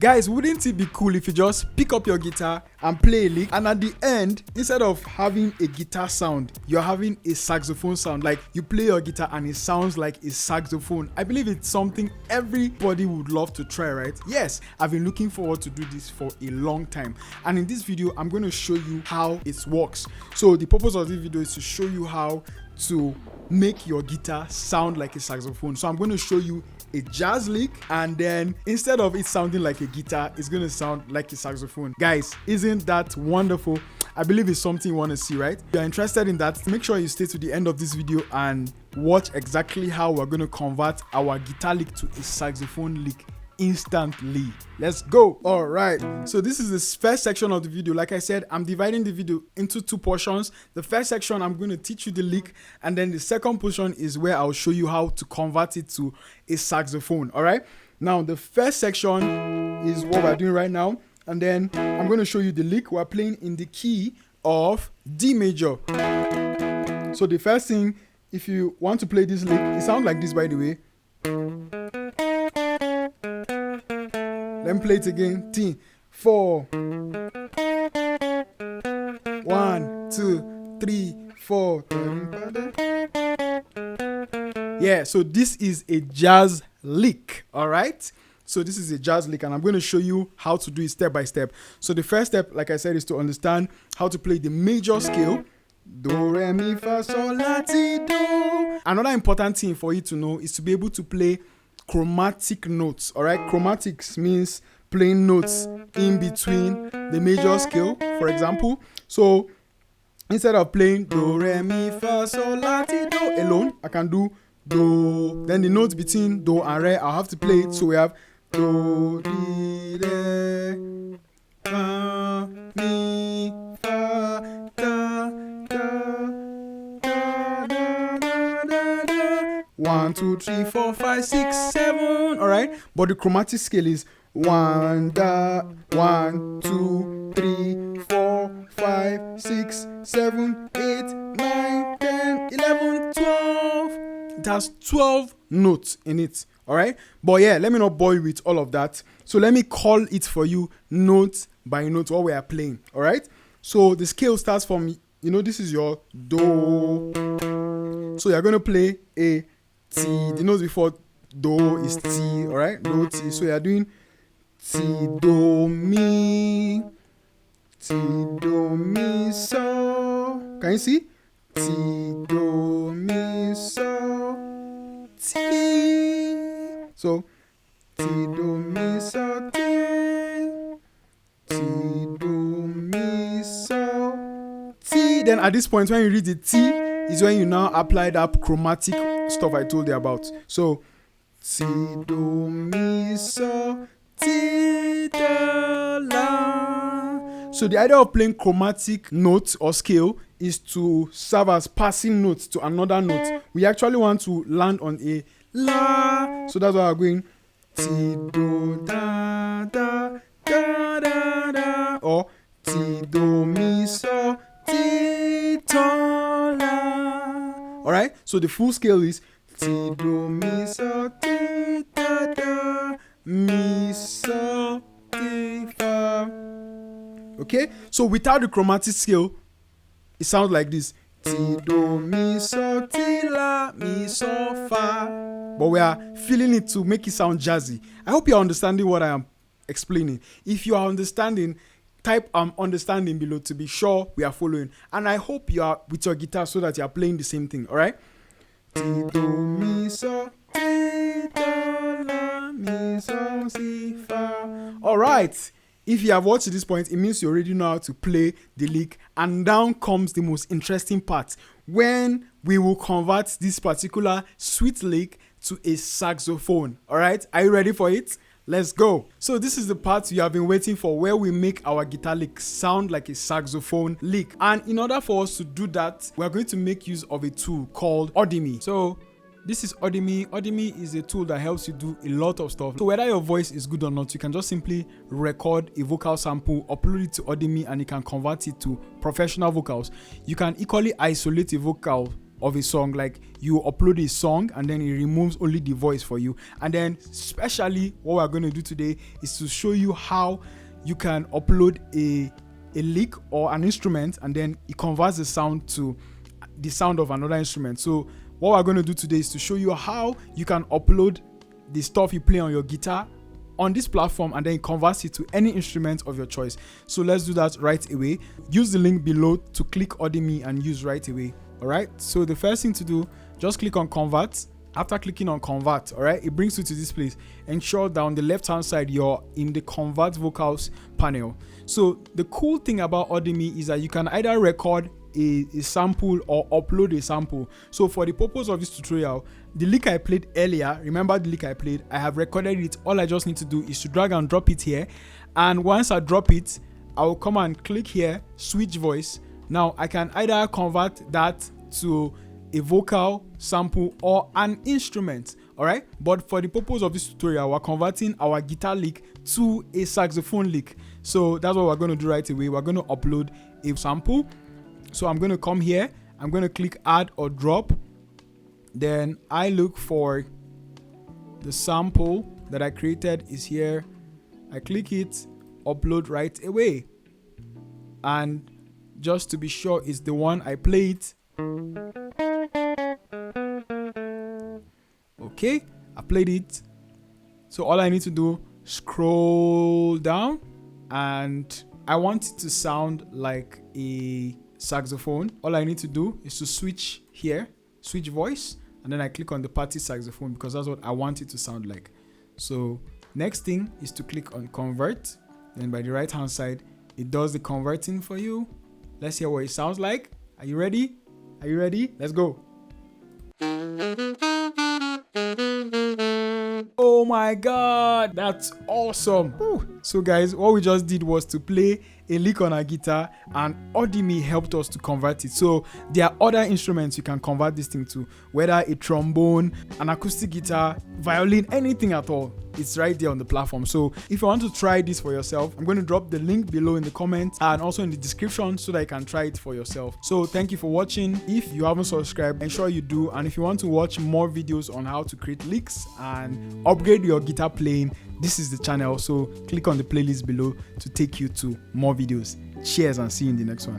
Guys, wouldn't it be cool if you just pick up your guitar and play a lick, and at the end, instead of having a guitar sound, you're having a saxophone sound? Like you play your guitar and it sounds like a saxophone. I believe it's something everybody would love to try, right? Yes, I've been looking forward to do this for a long time, and in this video I'm going to show you how it works. So the purpose of this video is to show you how to make your guitar sound like a saxophone. So I'm going to show you a jazz lick, and then instead of it sounding like a guitar, it's going to sound like a saxophone. Guys, isn't that wonderful? I believe it's something you want to see, right? If you're interested in that, make sure you stay to the end of this video and watch exactly how we're going to convert our guitar lick to a saxophone lick instantly. Let's go. All right, so this is the first section of the video. Like I said, I'm dividing the video into two portions. The first section, I'm going to teach you the lick, and then the second portion is where I'll show you how to convert it to a saxophone. All right, now the first section is what we're doing right now, and then I'm going to show you the lick. We're playing in the key of D major. So the first thing, if you want to play this lick, it sounds like this, by the way. Let me play it again. T, 4. 1, 2, 3, 4. Yeah, so this is a jazz lick. All right. So this is a jazz lick, and I'm going to show you how to do it step by step. So the first step, like I said, is to understand how to play the major scale. Do, re, mi, fa, sol, la, ti, do. Another important thing for you to know is to be able to play chromatic notes. All right, chromatics means playing notes in between the major scale, for example. So instead of playing do, re, mi, fa, sol, la, ti, do alone, I can do do. Then the notes between do and re, I'll have to play it. So we have do, di, re, fa, mi, fa, da, da, da, da, da, da, da. 1, 2, 3, 4, 5, 6, 7. All right, but the chromatic scale is 1, da, 1, 2, 3, 4, 5, 6, 7, 8, 9, 10, 11, 12. It has 12 notes in it. All right, but yeah, let me not bore you with all of that. So let me call it for you note by note what we are playing. All right, so the scale starts from, you know, this is your do. So you're going to play a T. The note before do is T. All right, do T. So you're doing Ti, do, mi. Ti, do, mi, so. Can you see? Ti, do, mi, so. Ti. So, ti, do, mi, so, ti. Ti, do, mi, so. Ti. Then at this point, when you read the T, is when you now apply that chromatic stuff I told you about. So, ti, do, mi, so. Ti, da, la. So the idea of playing chromatic notes or scale is to serve as passing notes to another note. We actually want to land on a la. So that's why we're going ti, do, da, da, da, da, da, or ti, do, mi, so, ti, do, la. All right. So the full scale is ti, do, mi, so, ti, da, da, mi, so, ti, fa. Okay, so without the chromatic scale, it sounds like this: ti, do, mi, so, ti, la, mi, so, fa. But we are feeling it to make it sound jazzy. I hope you're understanding what I am explaining. If you are understanding, type understanding below to be sure we are following. And I hope you are with your guitar so that you are playing the same thing. All right? Ti, do, mi, so, ti, do, la, mi, so, si, fa. All right. If you have watched to this point, it means you already know how to play the lick. And down comes the most interesting part, when we will convert this particular sweet lick to a saxophone. All right, are you ready for it? Let's go. So this is the part you have been waiting for, where we make our guitar lick sound like a saxophone lick. And in order for us to do that, we are going to make use of a tool called Audimee. So this is Audimee. Audimee is a tool that helps you do a lot of stuff. So whether your voice is good or not, you can just simply record a vocal sample, upload it to Audimee, and you can convert it to professional vocals. You can equally isolate a vocal of a song. Like you upload a song and then it removes only the voice for you. And then especially what we're going to do today is to show you how you can upload a lick or an instrument, and then it converts the sound to the sound of another instrument. So what we're going to do today is to show you how you can upload the stuff you play on your guitar on this platform, and then it converts it to any instrument of your choice. So let's do that right away. Use the link below to click Audimee and use right away. All right, so the first thing to do, just click on convert. After clicking on convert, all right, it brings you to this place. Ensure that on the left hand side you're in the convert vocals panel. So the cool thing about Audimee is that you can either record a sample or upload a sample. So for the purpose of this tutorial, the lick I played earlier, remember the lick I played, I have recorded it. All I just need to do is to drag and drop it here, and once I drop it, I will come and click here, switch voice. Now I can either convert that to a vocal sample or an instrument. All right, but for the purpose of this tutorial, we're converting our guitar lick to a saxophone lick. So that's what we're going to do right away. We're going to upload a sample. So I'm going to come here, I'm going to click add or drop, then I look for the sample that I created is here. I click it, upload right away, and just to be sure it's the one I played. Okay, I played it. So all I need to do, scroll down, and I want it to sound like a saxophone. All I need to do is to switch here, switch voice, and then I click on the party saxophone because that's what I want it to sound like. So next thing is to click on convert. Then by the right hand side, it does the converting for you. Let's hear what it sounds like. Are you ready? Are you ready? Let's go. Oh my god, that's awesome. Whew. So guys, what we just did was to play a lick on our guitar, and Audimee helped us to convert it. So there are other instruments you can convert this thing to, whether a trombone, an acoustic guitar, violin, anything at all. It's right there on the platform. So if you want to try this for yourself, I'm going to drop the link below in the comments and also in the description so that you can try it for yourself. So thank you for watching. If you haven't subscribed, ensure you do. And if you want to watch more videos on how to create licks and upgrade your guitar playing, this is the channel. So click on the playlist below to take you to more videos. Cheers and see you in the next one.